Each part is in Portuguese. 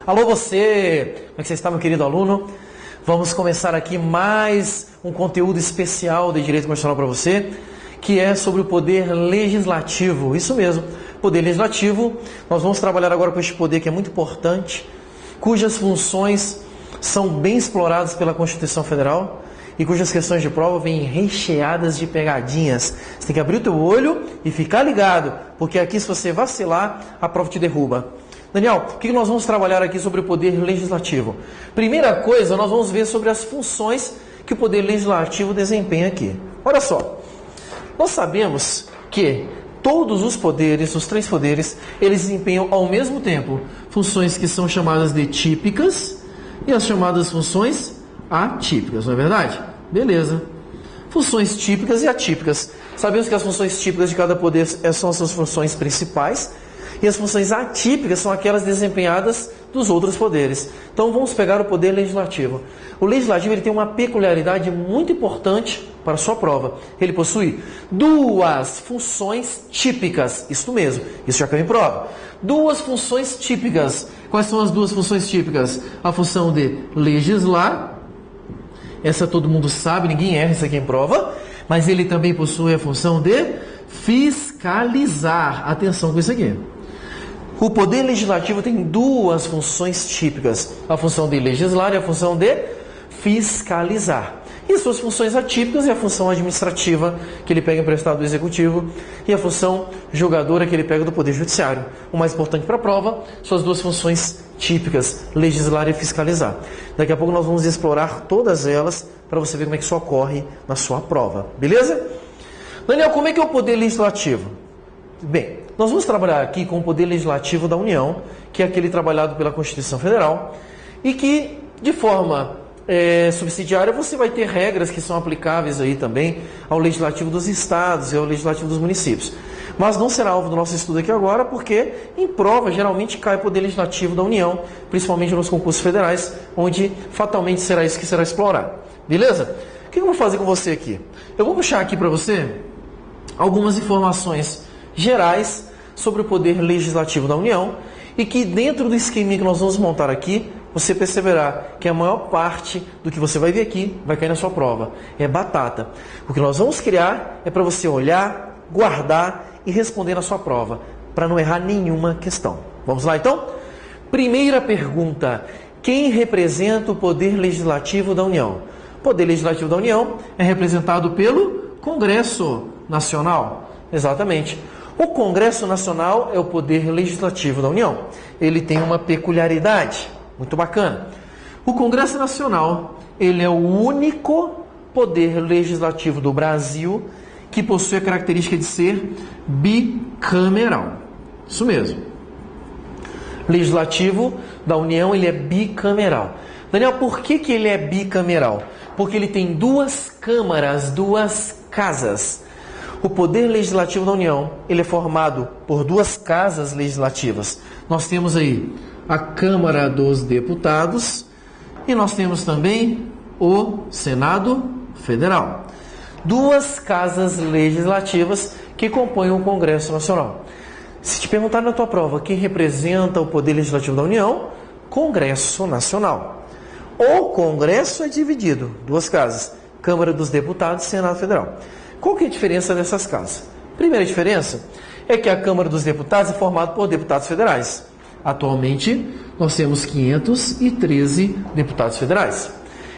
Alô você! Como é que você está, meu querido aluno? Vamos começar aqui mais um conteúdo especial de Direito Constitucional para você, que é sobre o poder legislativo. Isso mesmo, poder legislativo. Nós vamos trabalhar agora com este poder que é muito importante, cujas funções são bem exploradas pela Constituição Federal e cujas questões de prova vêm recheadas de pegadinhas. Você tem que abrir o teu olho e ficar ligado, porque aqui, se você vacilar, a prova te derruba. Daniel, o que nós vamos trabalhar aqui sobre o poder legislativo? Primeira coisa, nós vamos ver sobre as funções que o poder legislativo desempenha aqui. Olha só, nós sabemos que todos os poderes, os três poderes, eles desempenham ao mesmo tempo funções que são chamadas de típicas e as chamadas funções atípicas, não é verdade? Beleza. Funções típicas e atípicas. Sabemos que as funções típicas de cada poder são as suas funções principais e as funções atípicas são aquelas desempenhadas dos outros poderes. Então vamos pegar o poder legislativo. O legislativo ele tem uma peculiaridade muito importante para a sua prova. Ele possui duas funções típicas. Isso mesmo, isso já caiu em prova. Duas funções típicas. Quais são as duas funções típicas? A função de legislar, essa todo mundo sabe, ninguém erra isso aqui em prova, mas ele também possui a função de fiscalizar. Atenção com isso aqui. O poder legislativo tem duas funções típicas, a função de legislar e a função de fiscalizar. E suas funções atípicas é a função administrativa, que ele pega emprestado do executivo, e a função julgadora, que ele pega do poder judiciário. O mais importante para a prova, suas duas funções típicas, legislar e fiscalizar. Daqui a pouco nós vamos explorar todas elas, para você ver como é que isso ocorre na sua prova. Beleza? Daniel, como é que é o poder legislativo? Bem, nós vamos trabalhar aqui com o poder legislativo da União, que é aquele trabalhado pela Constituição Federal, e que, de forma subsidiária, você vai ter regras que são aplicáveis aí também ao legislativo dos estados e ao legislativo dos municípios. Mas não será alvo do nosso estudo aqui agora, porque em prova geralmente cai o poder legislativo da União, principalmente nos concursos federais, onde fatalmente será isso que será explorado. Beleza? O que eu vou fazer com você aqui? Eu vou puxar aqui para você algumas informações gerais sobre o poder legislativo da União e que dentro do esquema que nós vamos montar aqui, você perceberá que a maior parte do que você vai ver aqui vai cair na sua prova. É batata. O que nós vamos criar é para você olhar, guardar e responder na sua prova, para não errar nenhuma questão. Vamos lá então? Primeira pergunta: quem representa o poder legislativo da União? O poder legislativo da União é representado pelo Congresso Nacional. Exatamente. O Congresso Nacional é o poder legislativo da União. Ele tem uma peculiaridade muito bacana. O Congresso Nacional, ele é o único poder legislativo do Brasil que possui a característica de ser bicameral. Isso mesmo. Legislativo da União, ele é bicameral. Daniel, por que ele é bicameral? Porque ele tem duas câmaras, duas casas. O poder legislativo da União, ele é formado por duas casas legislativas. Nós temos aí a Câmara dos Deputados e nós temos também o Senado Federal. Duas casas legislativas que compõem o Congresso Nacional. Se te perguntar na tua prova quem representa o poder legislativo da União, Congresso Nacional. O Congresso é dividido, duas casas, Câmara dos Deputados e Senado Federal. Qual que é a diferença dessas casas? Primeira diferença é que a Câmara dos Deputados é formada por deputados federais. Atualmente, nós temos 513 deputados federais.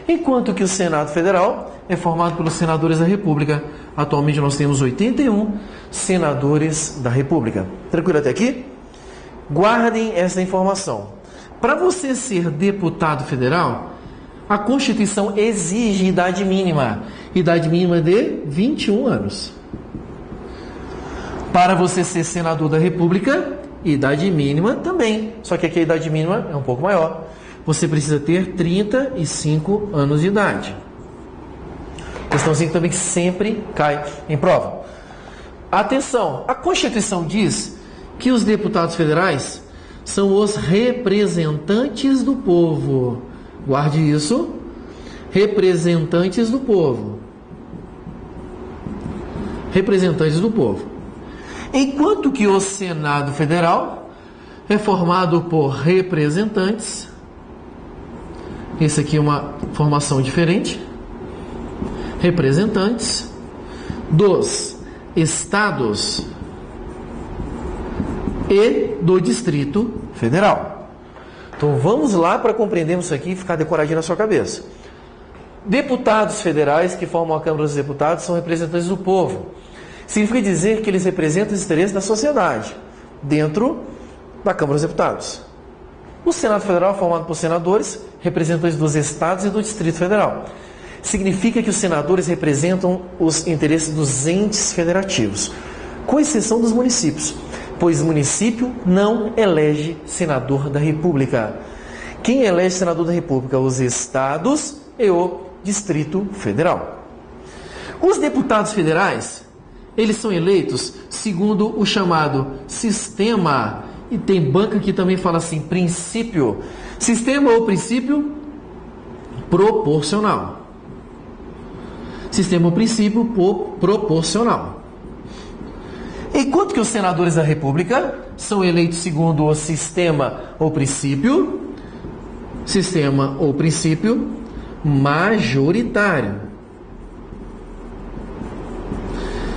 Enquanto que o Senado Federal é formado pelos senadores da República. Atualmente, nós temos 81 senadores da República. Tranquilo até aqui? Guardem essa informação. Para você ser deputado federal, a Constituição exige idade mínima de 21 anos. Para você ser senador da República, idade mínima também. Só que aqui a idade mínima é um pouco maior. Você precisa ter 35 anos de idade. Questãozinha também que sempre cai em prova. Atenção, a Constituição diz que os deputados federais são os representantes do povo. Guarde isso. Representantes do povo. Representantes do povo. Enquanto que o Senado Federal é formado por representantes. Esse aqui é uma formação diferente. Representantes dos estados e do Distrito Federal. Então vamos lá para compreendermos isso aqui e ficar decoradinho na sua cabeça. Deputados federais que formam a Câmara dos Deputados são representantes do povo. Significa dizer que eles representam os interesses da sociedade dentro da Câmara dos Deputados. O Senado Federal é formado por senadores, representantes dos estados e do Distrito Federal. Significa que os senadores representam os interesses dos entes federativos, com exceção dos municípios, pois o município não elege senador da República. Quem elege senador da República? Os estados e o Distrito Federal. Os deputados federais, eles são eleitos segundo o chamado sistema, e tem banca que também fala assim, princípio. Sistema ou princípio proporcional. Sistema ou princípio proporcional. Enquanto que os senadores da República são eleitos segundo o sistema ou princípio majoritário.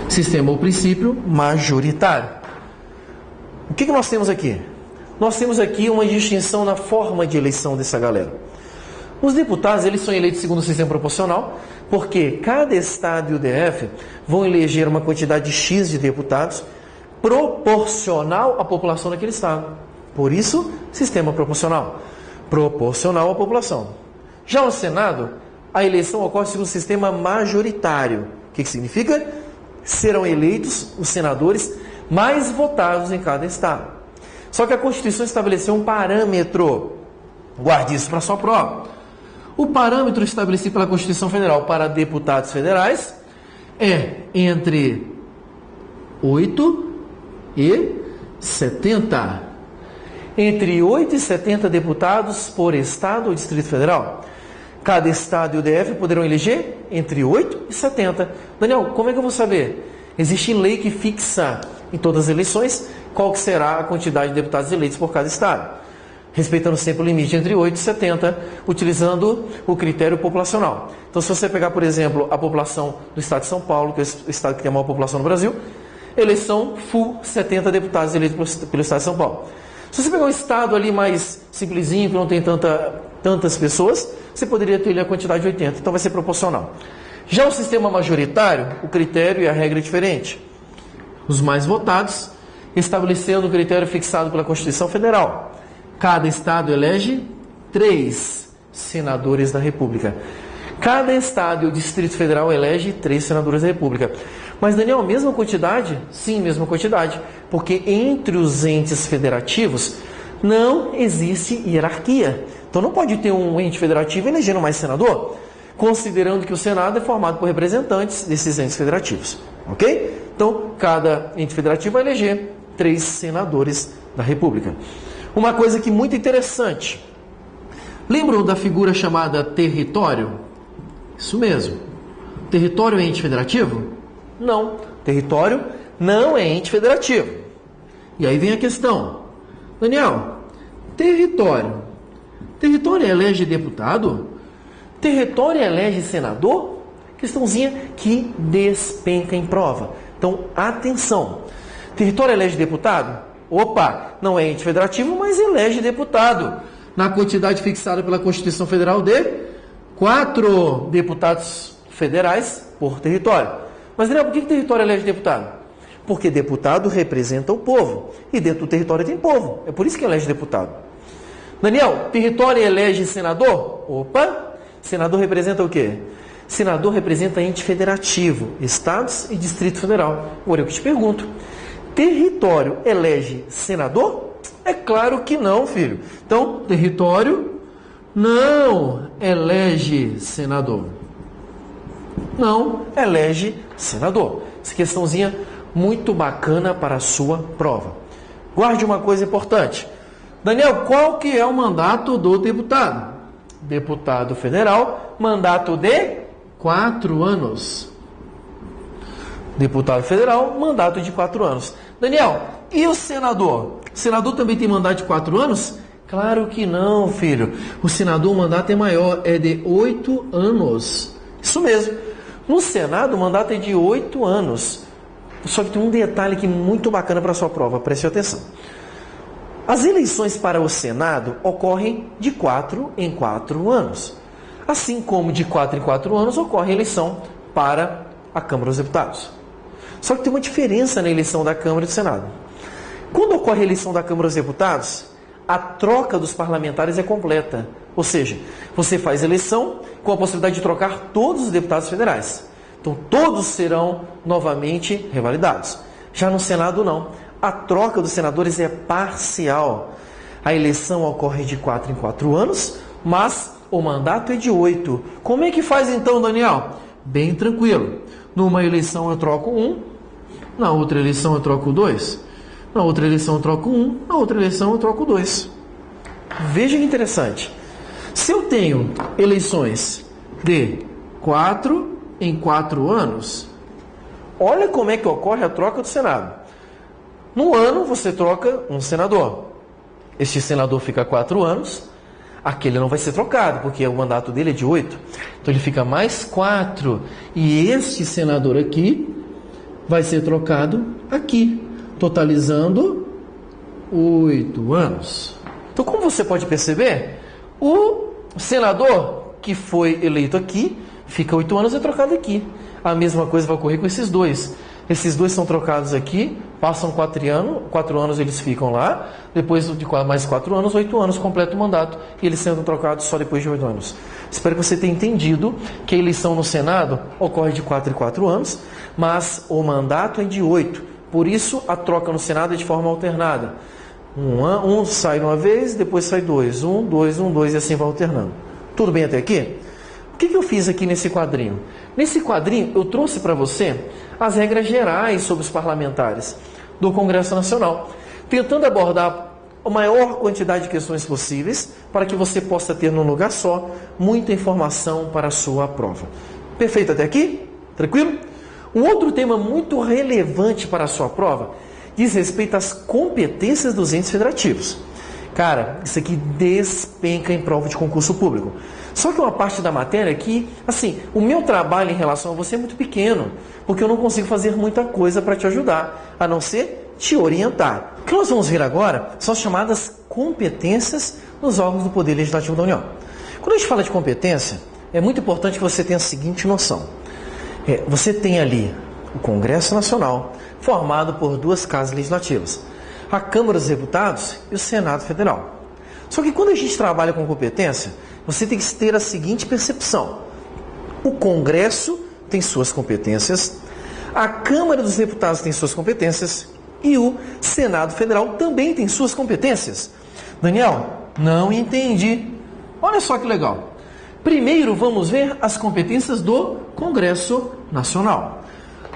Sistema ou princípio majoritário. O que nós temos aqui? Nós temos aqui uma distinção na forma de eleição dessa galera. Os deputados, eles são eleitos segundo o sistema proporcional, porque cada estado e o DF vão eleger uma quantidade X de deputados proporcional à população daquele estado. Por isso, sistema proporcional. Proporcional à população. Já no Senado, a eleição ocorre segundo o sistema majoritário. O que significa? Serão eleitos os senadores mais votados em cada estado. Só que a Constituição estabeleceu um parâmetro. Guarde isso para sua prova. O parâmetro estabelecido pela Constituição Federal para deputados federais é entre 8 e 70. Entre 8 e 70 deputados por estado ou Distrito Federal. Cada estado e o DF poderão eleger entre 8 e 70. Daniel, como é que eu vou saber? Existe lei que fixa em todas as eleições qual que será a quantidade de deputados eleitos por cada estado, respeitando sempre o limite entre 8 e 70, utilizando o critério populacional. Então, se você pegar, por exemplo, a população do estado de São Paulo, que é o estado que tem a maior população no Brasil, eleição full 70 deputados eleitos pelo estado de São Paulo. Se você pegar um estado ali mais simplesinho, que não tem tantas pessoas, você poderia ter ali a quantidade de 80, então vai ser proporcional. Já o sistema majoritário, o critério e a regra é diferente. Os mais votados, estabelecendo o critério fixado pela Constituição Federal. Cada estado elege 3 senadores da República. Cada estado e o Distrito Federal elege 3 senadores da República. Mas, Daniel, mesma quantidade? Sim, mesma quantidade. Porque entre os entes federativos não existe hierarquia. Então não pode ter um ente federativo elegendo mais senador, considerando que o Senado é formado por representantes desses entes federativos. Ok? Então, cada ente federativo vai eleger 3 senadores da República. Uma coisa aqui muito interessante. Lembram da figura chamada território? Isso mesmo. Território é ente federativo? Não. Território não é ente federativo. E aí vem a questão. Daniel, território. Território elege deputado? Território elege senador? Questãozinha que despenca em prova. Então, atenção. Território elege deputado? Opa, não é ente federativo, mas elege deputado. Na quantidade fixada pela Constituição Federal de 4 deputados federais por território. Mas, Daniel, por que território elege deputado? Porque deputado representa o povo. E dentro do território tem povo. É por isso que elege deputado. Daniel, território elege senador? Opa, senador representa o quê? Senador representa ente federativo, estados e Distrito Federal. Agora eu que te pergunto, território elege senador? É claro que não, filho. Então, território não elege senador. Não elege senador. Essa questãozinha muito bacana para a sua prova. Guarde uma coisa importante. Daniel, qual que é o mandato do deputado? Deputado federal, mandato de 4 anos. Deputado federal, mandato de 4 anos. Daniel, e o senador? O senador também tem mandato de 4 anos? Claro que não, filho. O senador, o mandato é maior, é de 8 anos. Isso mesmo. No Senado, o mandato é de 8 anos. Só que tem um detalhe aqui muito bacana para a sua prova, preste atenção. As eleições para o Senado ocorrem de 4 em 4 anos. Assim como de 4 em 4 anos ocorre a eleição para a Câmara dos Deputados. Só que tem uma diferença na eleição da Câmara e do Senado. Quando ocorre a eleição da Câmara dos Deputados, a troca dos parlamentares é completa. Ou seja, você faz eleição com a possibilidade de trocar todos os deputados federais. Então, todos serão novamente revalidados. Já no Senado, não. A troca dos senadores é parcial. A eleição ocorre de 4 em 4 anos, mas o mandato é de 8. Como é que faz então, Daniel? Bem tranquilo. Numa eleição eu troco 1, na outra eleição eu troco 2, na outra eleição eu troco 1, na outra eleição eu troco 2. Veja que interessante. Se eu tenho eleições de 4 em 4 anos, olha como é que ocorre a troca do Senado. No ano você troca um senador. Este senador fica 4 anos, aquele não vai ser trocado, porque o mandato dele é de 8. Então ele fica mais 4. E este senador aqui vai ser trocado aqui, totalizando 8 anos. Então, como você pode perceber, o senador que foi eleito aqui fica 8 anos e é trocado aqui. A mesma coisa vai ocorrer com esses dois. Esses dois são trocados aqui, passam 4 anos eles ficam lá, depois de mais 4 anos, 8 anos, completa o mandato, e eles sendo trocados só depois de 8 anos. Espero que você tenha entendido que a eleição no Senado ocorre de 4 em 4 anos, mas o mandato é de 8. Por isso, a troca no Senado é de forma alternada. Um sai uma vez, depois sai 2. 1, 2, 1, 2 e assim vai alternando. Tudo bem até aqui? O que eu fiz aqui nesse quadrinho? Nesse quadrinho, eu trouxe para você as regras gerais sobre os parlamentares do Congresso Nacional, tentando abordar a maior quantidade de questões possíveis para que você possa ter num lugar só muita informação para a sua prova. Perfeito até aqui? Tranquilo? Um outro tema muito relevante para a sua prova diz respeito às competências dos entes federativos. Cara, isso aqui despenca em prova de concurso público. Só que uma parte da matéria que, assim, o meu trabalho em relação a você é muito pequeno, porque eu não consigo fazer muita coisa para te ajudar, a não ser te orientar. O que nós vamos ver agora são as chamadas competências nos órgãos do Poder Legislativo da União. Quando a gente fala de competência, é muito importante que você tenha a seguinte noção. Você tem ali o Congresso Nacional, formado por 2 casas legislativas, a Câmara dos Deputados e o Senado Federal. Só que quando a gente trabalha com competência, você tem que ter a seguinte percepção. O Congresso tem suas competências, a Câmara dos Deputados tem suas competências e o Senado Federal também tem suas competências. Daniel, não entendi. Olha só que legal. Primeiro vamos ver as competências do Congresso Nacional.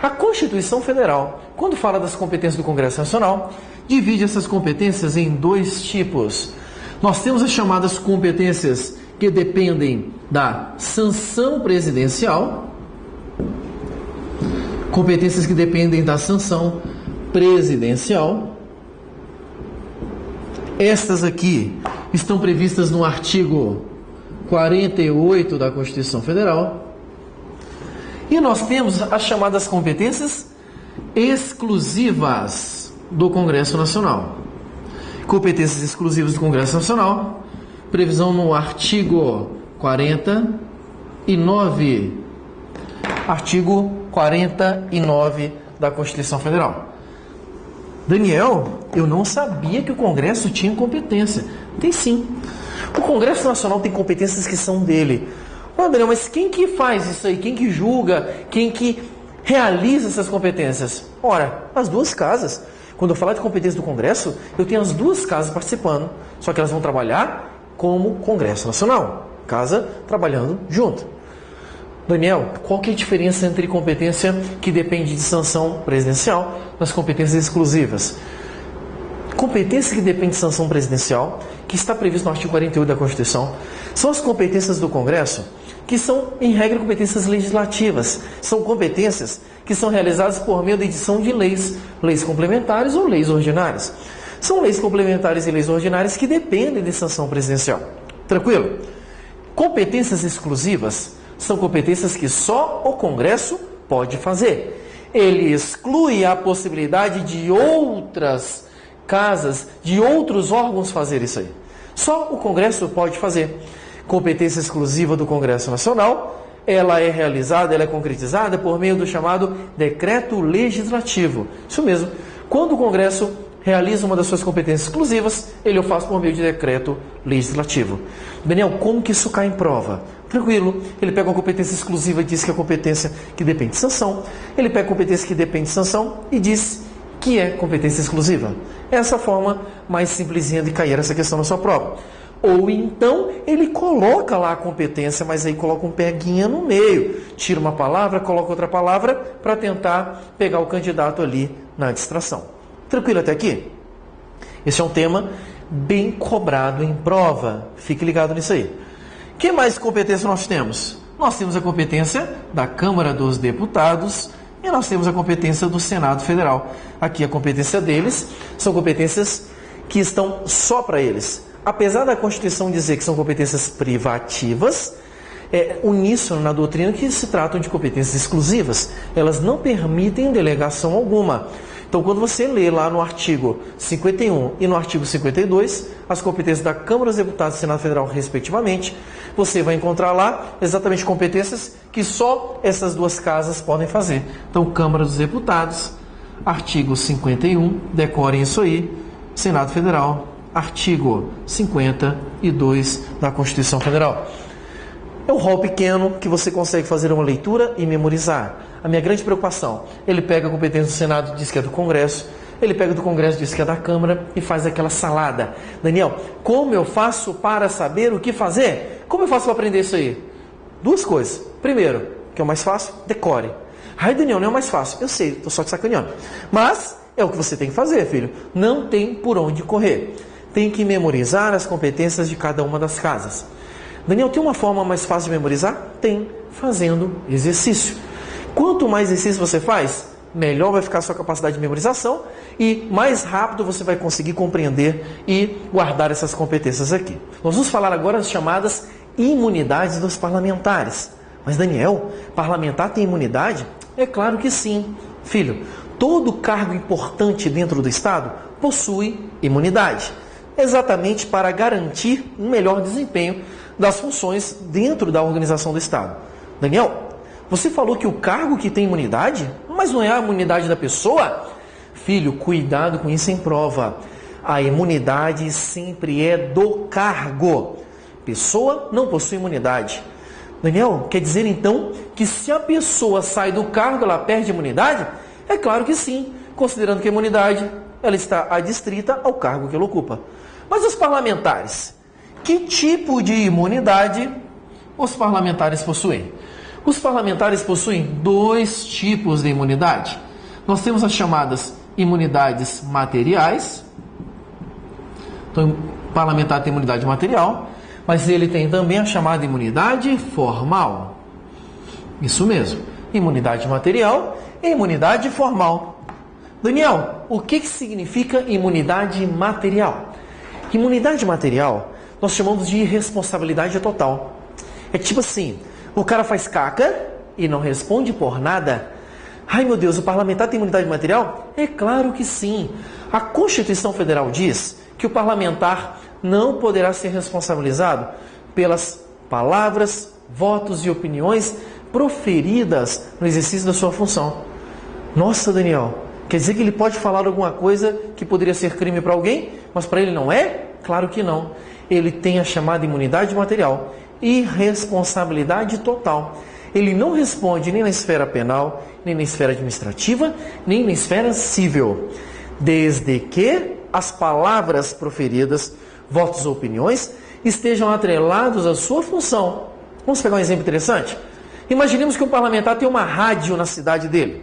A Constituição Federal, quando fala das competências do Congresso Nacional, divide essas competências em 2 tipos. Nós temos as chamadas competências que dependem da sanção presidencial, competências que dependem da sanção presidencial. Estas aqui estão previstas no artigo 48 da Constituição Federal. E nós temos as chamadas competências exclusivas do Congresso Nacional. Competências exclusivas do Congresso Nacional, previsão no artigo 49. Artigo 49 da Constituição Federal. Daniel, eu não sabia que o Congresso tinha competência. Tem sim. O Congresso Nacional tem competências que são dele. Daniel, mas quem que faz isso aí? Quem que julga? Quem que realiza essas competências? Ora, as 2 casas. Quando eu falar de competência do Congresso, eu tenho as 2 casas participando. Só que elas vão trabalhar como Congresso Nacional. Casa trabalhando junto. Daniel, qual que é a diferença entre competência que depende de sanção presidencial das competências exclusivas? Competência que depende de sanção presidencial, que está previsto no artigo 48 da Constituição, são as competências do Congresso, que são, em regra, competências legislativas. São competências que são realizadas por meio da edição de leis, leis complementares ou leis ordinárias. São leis complementares e leis ordinárias que dependem de sanção presidencial. Tranquilo? Competências exclusivas são competências que só o Congresso pode fazer. Ele exclui a possibilidade de outras casas, de outros órgãos fazer isso aí. Só o Congresso pode fazer. Competência exclusiva do Congresso Nacional, ela é realizada, ela é concretizada por meio do chamado decreto legislativo. Isso mesmo. Quando o Congresso realiza uma das suas competências exclusivas, ele o faz por meio de decreto legislativo. Daniel, como que isso cai em prova? Tranquilo, ele pega uma competência exclusiva e diz que é competência que depende de sanção. Ele pega a competência que depende de sanção e diz que é competência exclusiva. Essa é a forma mais simplesinha de cair essa questão na sua prova. Ou então ele coloca lá a competência, mas aí coloca um peguinha no meio. Tira uma palavra, coloca outra palavra para tentar pegar o candidato ali na distração. Tranquilo até aqui? Esse é um tema bem cobrado em prova. Fique ligado nisso aí. Que mais competência nós temos? Nós temos a competência da Câmara dos Deputados e nós temos a competência do Senado Federal. Aqui a competência deles são competências que estão só para eles. Apesar da Constituição dizer que são competências privativas, é uníssono na doutrina que se tratam de competências exclusivas. Elas não permitem delegação alguma. Então, quando você lê lá no artigo 51 e no artigo 52, as competências da Câmara dos Deputados e Senado Federal, respectivamente, você vai encontrar lá exatamente competências que só essas duas casas podem fazer. Então, Câmara dos Deputados, artigo 51, decorem isso aí, Senado Federal, artigo 52 da Constituição Federal. É um rol pequeno que você consegue fazer uma leitura e memorizar. A minha grande preocupação, ele pega a competência do Senado, diz que é do Congresso, ele pega do Congresso, diz que é da Câmara e faz aquela salada. Daniel, como eu faço para saber o que fazer? Como eu faço para aprender isso aí? Duas coisas. Primeiro, que é o mais fácil, decore. Ai, Daniel, não é o mais fácil. Eu sei, estou só te sacaneando. Mas é o que você tem que fazer, filho. Não tem por onde correr. Tem que memorizar as competências de cada uma das casas. Daniel, tem uma forma mais fácil de memorizar? Tem, fazendo exercício. Quanto mais exercício você faz, melhor vai ficar a sua capacidade de memorização e mais rápido você vai conseguir compreender e guardar essas competências aqui. Nós vamos falar agora das chamadas imunidades dos parlamentares. Mas Daniel, parlamentar tem imunidade? É claro que sim. Filho, todo cargo importante dentro do Estado possui imunidade. Exatamente para garantir um melhor desempenho das funções dentro da organização do Estado. Daniel, você falou que o cargo que tem imunidade, mas não é a imunidade da pessoa? Filho, cuidado com isso em prova. A imunidade sempre é do cargo. Pessoa não possui imunidade. Daniel, quer dizer então que se a pessoa sai do cargo, ela perde imunidade? É claro que sim, considerando que a imunidade ela está adstrita ao cargo que ela ocupa. Mas os parlamentares, que tipo de imunidade os parlamentares possuem? Os parlamentares possuem dois tipos de imunidade. Nós temos as chamadas imunidades materiais. Então, o parlamentar tem imunidade material, mas ele tem também a chamada imunidade formal. Isso mesmo, imunidade material e imunidade formal. Daniel, o que significa imunidade material? Imunidade material nós chamamos de irresponsabilidade total. É tipo assim, o cara faz caca e não responde por nada. Ai meu Deus, o parlamentar tem imunidade material? É claro que sim. A Constituição Federal diz que o parlamentar não poderá ser responsabilizado pelas palavras, votos e opiniões proferidas no exercício da sua função. Nossa, Daniel, quer dizer que ele pode falar alguma coisa que poderia ser crime para alguém, mas para ele não é? Claro que não. Ele tem a chamada imunidade material, irresponsabilidade total. Ele não responde nem na esfera penal, nem na esfera administrativa, nem na esfera civil, desde que as palavras proferidas, votos ou opiniões, estejam atrelados à sua função. Vamos pegar um exemplo interessante? Imaginemos que um parlamentar tem uma rádio na cidade dele.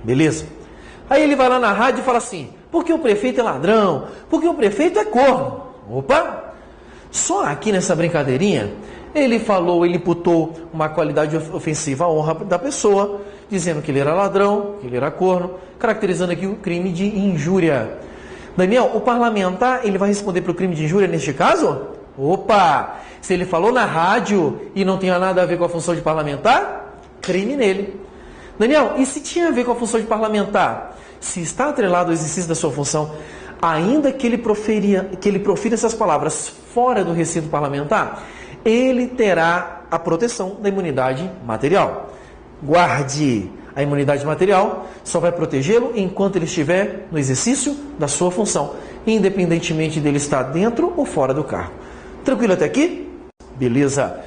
Beleza? Aí ele vai lá na rádio e fala assim, porque o prefeito é ladrão, porque o prefeito é corno. Opa! Só aqui nessa brincadeirinha, ele falou, ele imputou uma qualidade ofensiva à honra da pessoa, dizendo que ele era ladrão, que ele era corno, caracterizando aqui o crime de injúria. Daniel, o parlamentar ele vai responder pelo crime de injúria neste caso? Opa! Se ele falou na rádio e não tinha nada a ver com a função de parlamentar, crime nele. Daniel, e se tinha a ver com a função de parlamentar? Se está atrelado ao exercício da sua função, ainda que ele profira essas palavras fora do recinto parlamentar, ele terá a proteção da imunidade material. Guarde! A imunidade material só vai protegê-lo enquanto ele estiver no exercício da sua função, independentemente dele estar dentro ou fora do cargo. Tranquilo até aqui? Beleza.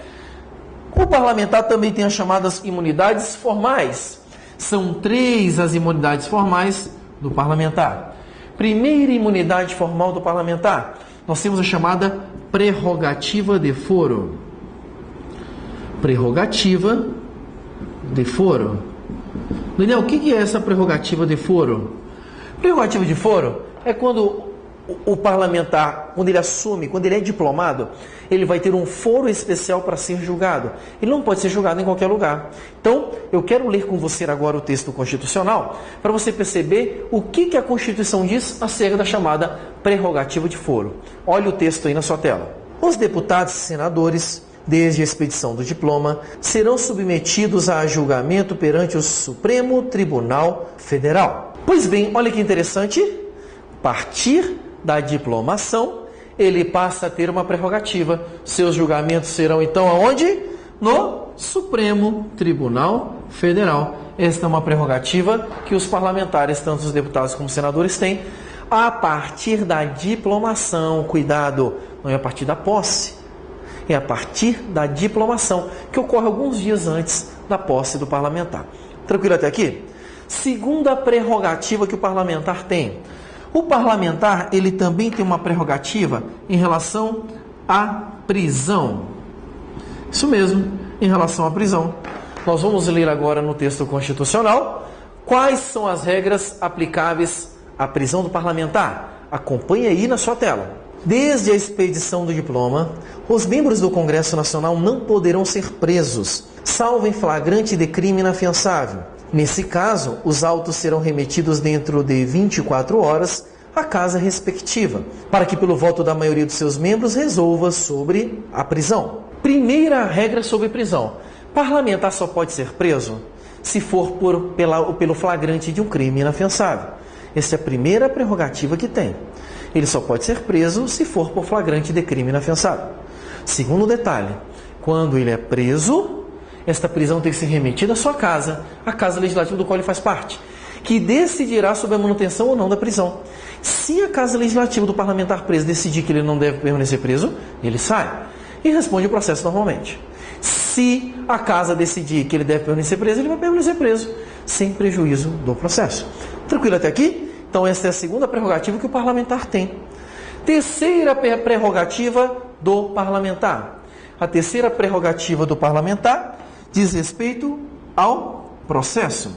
O parlamentar também tem as chamadas imunidades formais. São 3 as imunidades formais do parlamentar. Primeira imunidade formal do parlamentar, nós temos a chamada prerrogativa de foro. Prerrogativa de foro. Daniel, o que é essa prerrogativa de foro? Prerrogativa de foro é quando o parlamentar, quando ele assume, quando ele é diplomado, ele vai ter um foro especial para ser julgado. Ele não pode ser julgado em qualquer lugar. Então, eu quero ler com você agora o texto constitucional para você perceber o que a Constituição diz acerca da chamada prerrogativa de foro. Olha o texto aí na sua tela. Os deputados e senadores, desde a expedição do diploma, serão submetidos a julgamento perante o Supremo Tribunal Federal. Pois bem, olha que interessante, a partir da diplomação, ele passa a ter uma prerrogativa. Seus julgamentos serão então aonde? No Supremo Tribunal Federal. Esta é uma prerrogativa que os parlamentares, tanto os deputados como os senadores, têm a partir da diplomação. Cuidado, não é a partir da posse. É a partir da diplomação, que ocorre alguns dias antes da posse do parlamentar. Tranquilo até aqui? Segunda prerrogativa que o parlamentar tem. O parlamentar, ele também tem uma prerrogativa em relação à prisão. Isso mesmo, em relação à prisão. Nós vamos ler agora no texto constitucional quais são as regras aplicáveis à prisão do parlamentar. Acompanhe aí na sua tela. Desde a expedição do diploma, os membros do Congresso Nacional não poderão ser presos, salvo em flagrante de crime inafiançável. Nesse caso, os autos serão remetidos dentro de 24 horas à casa respectiva, para que, pelo voto da maioria dos seus membros, resolva sobre a prisão. Primeira regra sobre prisão. Parlamentar só pode ser preso se for pelo flagrante de um crime inafiançável. Essa é a primeira prerrogativa que tem. Ele só pode ser preso se for por flagrante de crime inafiançável. Segundo detalhe, quando ele é preso, esta prisão tem que ser remetida à sua casa, a casa legislativa do qual ele faz parte, que decidirá sobre a manutenção ou não da prisão. Se a casa legislativa do parlamentar preso decidir que ele não deve permanecer preso, ele sai e responde o processo normalmente. Se a casa decidir que ele deve permanecer preso, ele vai permanecer preso, sem prejuízo do processo. Tranquilo até aqui? Então, essa é a segunda prerrogativa que o parlamentar tem. Terceira prerrogativa do parlamentar. A terceira prerrogativa do parlamentar diz respeito ao processo.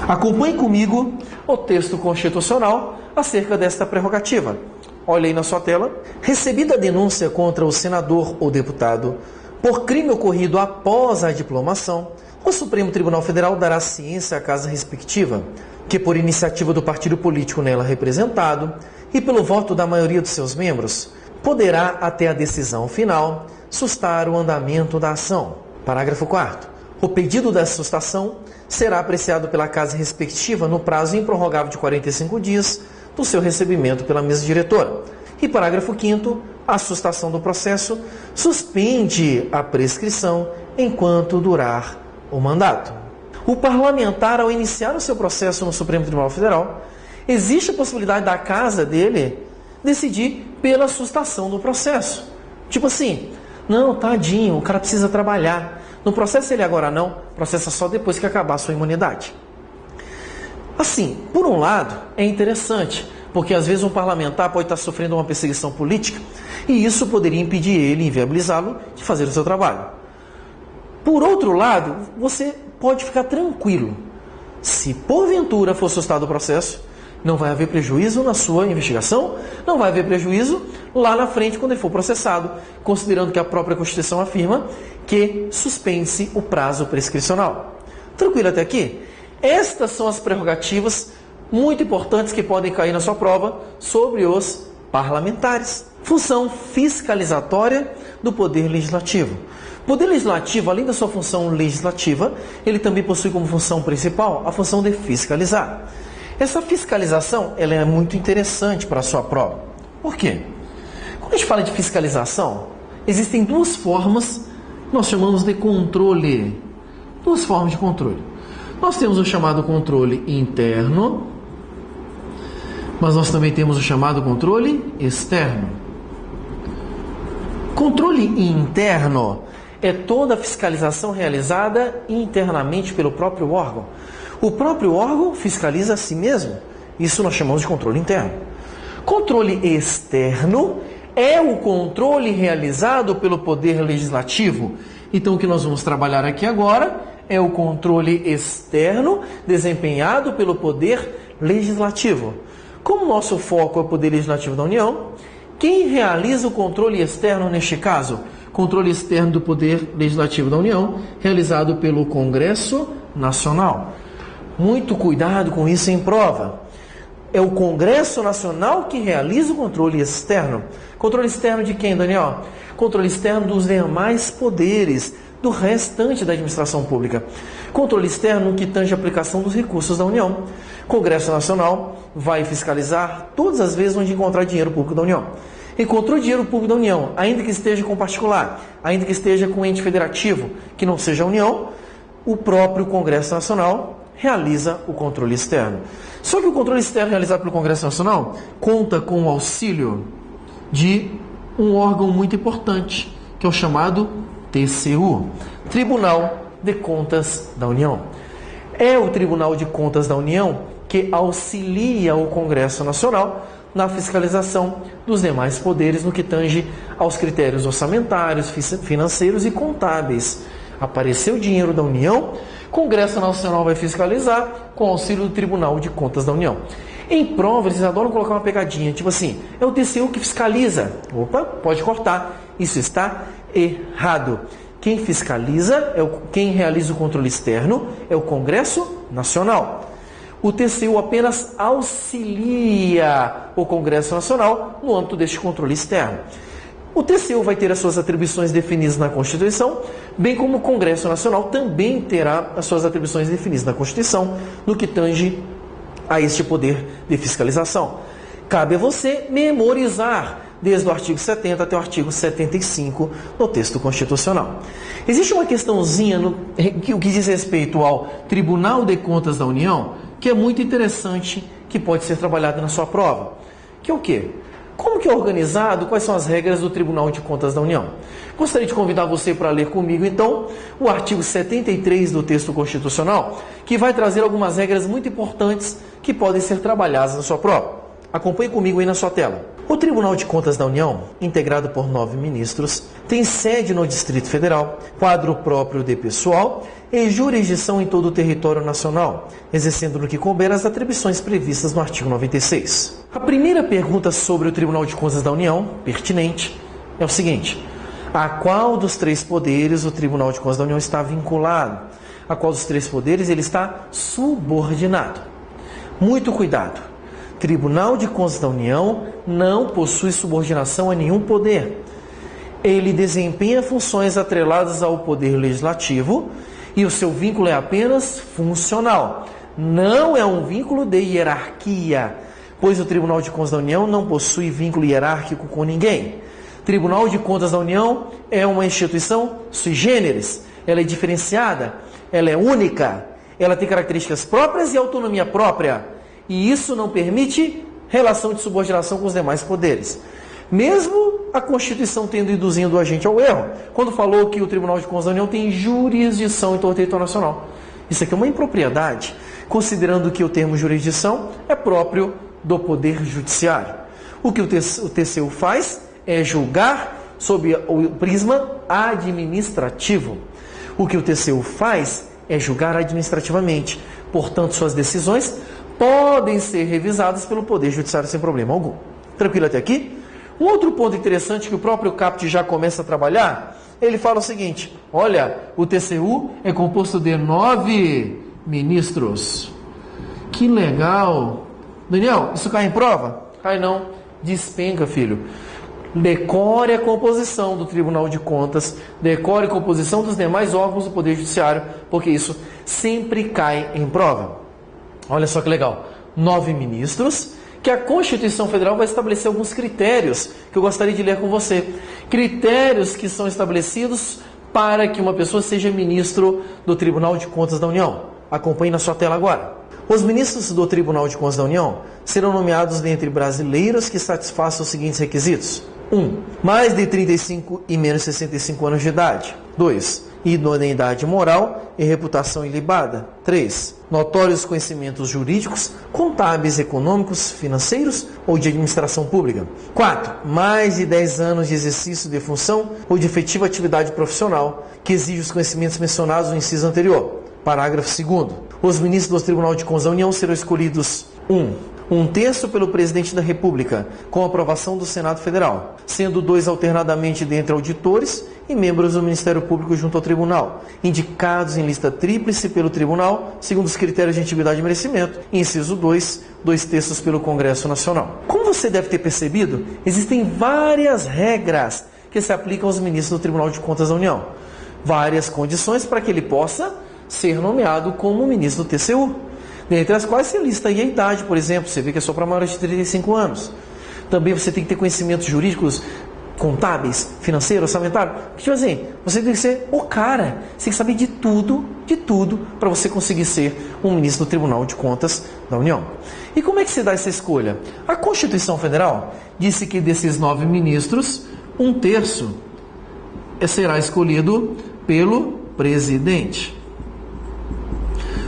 Acompanhe comigo o texto constitucional acerca desta prerrogativa. Olha aí na sua tela. Recebida a denúncia contra o senador ou deputado por crime ocorrido após a diplomação, o Supremo Tribunal Federal dará ciência à casa respectiva, que por iniciativa do partido político nela representado e pelo voto da maioria dos seus membros, poderá, até a decisão final, sustar o andamento da ação. Parágrafo 4º. O pedido da sustação será apreciado pela casa respectiva no prazo improrrogável de 45 dias do seu recebimento pela mesa diretora. E parágrafo 5º. A sustação do processo suspende a prescrição enquanto durar o mandato. O parlamentar, ao iniciar o seu processo no Supremo Tribunal Federal, existe a possibilidade da casa dele decidir pela sustação do processo. Tipo assim, não, tadinho, o cara precisa trabalhar. No processo ele agora não, processa só depois que acabar a sua imunidade. Assim, por um lado, é interessante, porque às vezes um parlamentar pode estar sofrendo uma perseguição política e isso poderia impedir ele, inviabilizá-lo, de fazer o seu trabalho. Por outro lado, você pode ficar tranquilo. Se porventura for sustado o processo, não vai haver prejuízo na sua investigação, não vai haver prejuízo lá na frente quando ele for processado, considerando que a própria Constituição afirma que suspende-se o prazo prescricional. Tranquilo até aqui? Estas são as prerrogativas muito importantes que podem cair na sua prova sobre os parlamentares. Função fiscalizatória do Poder Legislativo. O Poder Legislativo, além da sua função legislativa, ele também possui como função principal a função de fiscalizar. Essa fiscalização ela é muito interessante para a sua prova. Por quê? Quando a gente fala de fiscalização, existem duas formas que nós chamamos de controle. Duas formas de controle. Nós temos o chamado controle interno, mas nós também temos o chamado controle externo. Controle interno é toda a fiscalização realizada internamente pelo próprio órgão. O próprio órgão fiscaliza a si mesmo. Isso nós chamamos de controle interno. Controle externo é o controle realizado pelo Poder Legislativo. Então, o que nós vamos trabalhar aqui agora é o controle externo desempenhado pelo Poder Legislativo. Como nosso foco é o Poder Legislativo da União, quem realiza o controle externo neste caso? Controle externo do Poder Legislativo da União, realizado pelo Congresso Nacional. Muito cuidado com isso em prova. É o Congresso Nacional que realiza o controle externo. Controle externo de quem, Daniel? Controle externo dos demais poderes, do restante da administração pública. Controle externo que tange a aplicação dos recursos da União. Congresso Nacional vai fiscalizar todas as vezes onde encontrar dinheiro público da União. Encontrou dinheiro público da União, ainda que esteja com particular, ainda que esteja com ente federativo, que não seja a União, o próprio Congresso Nacional realiza o controle externo. Só que o controle externo realizado pelo Congresso Nacional conta com o auxílio de um órgão muito importante, que é o chamado TCU, Tribunal de Contas da União. É o Tribunal de Contas da União que auxilia o Congresso Nacional na fiscalização dos demais poderes no que tange aos critérios orçamentários, financeiros e contábeis. Apareceu dinheiro da União, o Congresso Nacional vai fiscalizar com auxílio do Tribunal de Contas da União. Em prova, eles adoram colocar uma pegadinha, tipo assim, é o TCU que fiscaliza. Opa, pode cortar. Isso está errado. Quem fiscaliza, quem realiza o controle externo, é o Congresso Nacional. O TCU apenas auxilia o Congresso Nacional no âmbito deste controle externo. O TCU vai ter as suas atribuições definidas na Constituição, bem como o Congresso Nacional também terá as suas atribuições definidas na Constituição, no que tange a este poder de fiscalização. Cabe a você memorizar desde o artigo 70 até o artigo 75 no texto constitucional. Existe uma questãozinha no que diz respeito ao Tribunal de Contas da União, que é muito interessante, que pode ser trabalhada na sua prova. Que é o quê? Como que é organizado? Quais são as regras do Tribunal de Contas da União? Gostaria de convidar você para ler comigo, então, o artigo 73 do texto constitucional, que vai trazer algumas regras muito importantes que podem ser trabalhadas na sua prova. Acompanhe comigo aí na sua tela. O Tribunal de Contas da União, integrado por 9 ministros, tem sede no Distrito Federal, quadro próprio de pessoal e jurisdição em todo o território nacional, exercendo no que couber as atribuições previstas no artigo 96. A primeira pergunta sobre o Tribunal de Contas da União, pertinente, é o seguinte: a qual dos 3 poderes o Tribunal de Contas da União está vinculado? A qual dos 3 poderes ele está subordinado? Muito cuidado. Tribunal de Contas da União não possui subordinação a nenhum poder. Ele desempenha funções atreladas ao Poder Legislativo e o seu vínculo é apenas funcional. Não é um vínculo de hierarquia, pois o Tribunal de Contas da União não possui vínculo hierárquico com ninguém. Tribunal de Contas da União é uma instituição sui generis, ela é diferenciada, ela é única, ela tem características próprias e autonomia própria. E isso não permite relação de subordinação com os demais poderes. Mesmo a Constituição tendo induzido a gente ao erro, quando falou que o Tribunal de Contas da União tem jurisdição em todo o território nacional. Isso aqui é uma impropriedade, considerando que o termo jurisdição é próprio do Poder Judiciário. O que o TCU faz é julgar sob o prisma administrativo. O que o TCU faz é julgar administrativamente. Portanto, suas decisões podem ser revisadas pelo Poder Judiciário sem problema algum. Tranquilo até aqui? Um outro ponto interessante que o próprio CAPT já começa a trabalhar, ele fala o seguinte: olha, o TCU é composto de 9 ministros, Que legal! Daniel, isso cai em prova? Cai não. Despenca, filho. Decore a composição do Tribunal de Contas, decore a composição dos demais órgãos do Poder Judiciário, porque isso sempre cai em prova. Olha só que legal. 9 ministros, que a Constituição Federal vai estabelecer alguns critérios que eu gostaria de ler com você. Critérios que são estabelecidos para que uma pessoa seja ministro do Tribunal de Contas da União. Acompanhe na sua tela agora. Os ministros do Tribunal de Contas da União serão nomeados dentre brasileiros que satisfaçam os seguintes requisitos. 1. Mais de 35 e menos de 65 anos de idade. 2. Idoneidade moral e reputação ilibada. 3. Notórios conhecimentos jurídicos, contábeis, econômicos, financeiros ou de administração pública. 4. Mais de 10 anos de exercício de função ou de efetiva atividade profissional que exige os conhecimentos mencionados no inciso anterior. Parágrafo 2º. Os ministros do Tribunal de Contas da União serão escolhidos 1 terço pelo Presidente da República, com aprovação do Senado Federal, sendo 2 alternadamente dentre auditores e membros do Ministério Público junto ao Tribunal, indicados em lista tríplice pelo Tribunal, segundo os critérios de antiguidade e merecimento. Inciso 2, 2 terços pelo Congresso Nacional. Como você deve ter percebido, existem várias regras que se aplicam aos ministros do Tribunal de Contas da União. Várias condições para que ele possa ser nomeado como ministro do TCU. Dentre as quais você lista aí a idade, por exemplo, você vê que é só para maiores de 35 anos. Também você tem que ter conhecimentos jurídicos, contábeis, financeiros, orçamentários. Tipo assim, você tem que ser o cara, você tem que saber de tudo, para você conseguir ser um ministro do Tribunal de Contas da União. E como é que se dá essa escolha? A Constituição Federal disse que desses 9 ministros, 1 terço será escolhido pelo presidente.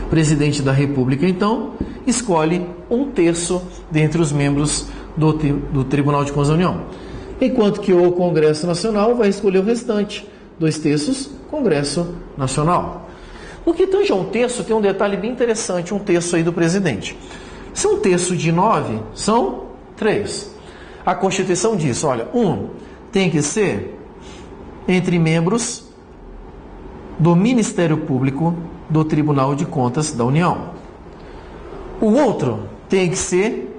O presidente da República, então, escolhe 1 terço dentre os membros do Tribunal de Contas da União. Enquanto que o Congresso Nacional vai escolher o restante, 2 terços, Congresso Nacional. No que tange a 1 terço, tem um detalhe bem interessante, 1 terço aí do presidente. Se 1 terço de 9, são 3. A Constituição diz, olha, 1 tem que ser entre membros do Ministério Público do Tribunal de Contas da União. O outro tem que ser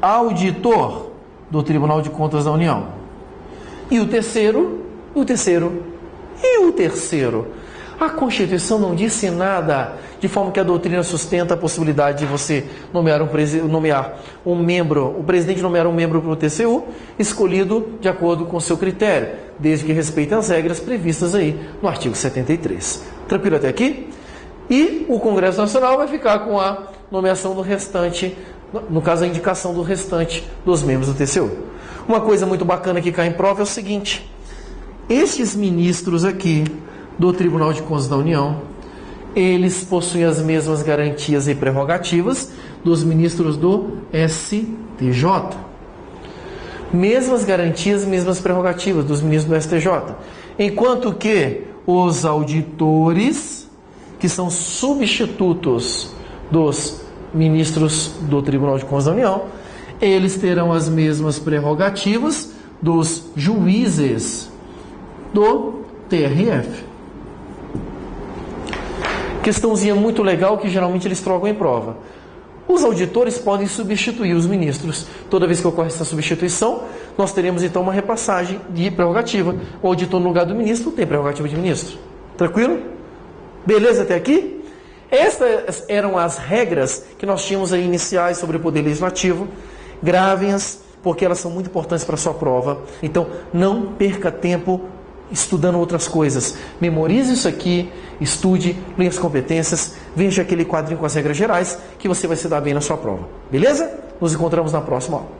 auditor do Tribunal de Contas da União. E o terceiro. A Constituição não disse nada, de forma que a doutrina sustenta a possibilidade de você nomear um membro, o presidente nomear um membro para o TCU, escolhido de acordo com o seu critério, desde que respeite as regras previstas aí no artigo 73. Tranquilo até aqui? E o Congresso Nacional vai ficar com a nomeação do restante, no caso a indicação do restante dos membros do TCU. Uma coisa muito bacana que cai em prova é o seguinte: estes ministros aqui do Tribunal de Contas da União, eles possuem as mesmas garantias e prerrogativas dos ministros do STJ. Mesmas garantias, mesmas prerrogativas dos ministros do STJ. Enquanto que os auditores, que são substitutos dos ministros do Tribunal de Contas da União, eles terão as mesmas prerrogativas dos juízes do TRF. Questãozinha muito legal que geralmente eles trocam em prova. Os auditores podem substituir os ministros. Toda vez que ocorre essa substituição, nós teremos então uma repassagem de prerrogativa. O auditor no lugar do ministro tem prerrogativa de ministro. Tranquilo? Beleza até aqui? Essas eram as regras que nós tínhamos aí iniciais sobre o Poder Legislativo. Gravem-as, porque elas são muito importantes para a sua prova. Então, não perca tempo estudando outras coisas. Memorize isso aqui, estude, leia as competências, veja aquele quadrinho com as regras gerais, que você vai se dar bem na sua prova. Beleza? Nos encontramos na próxima aula.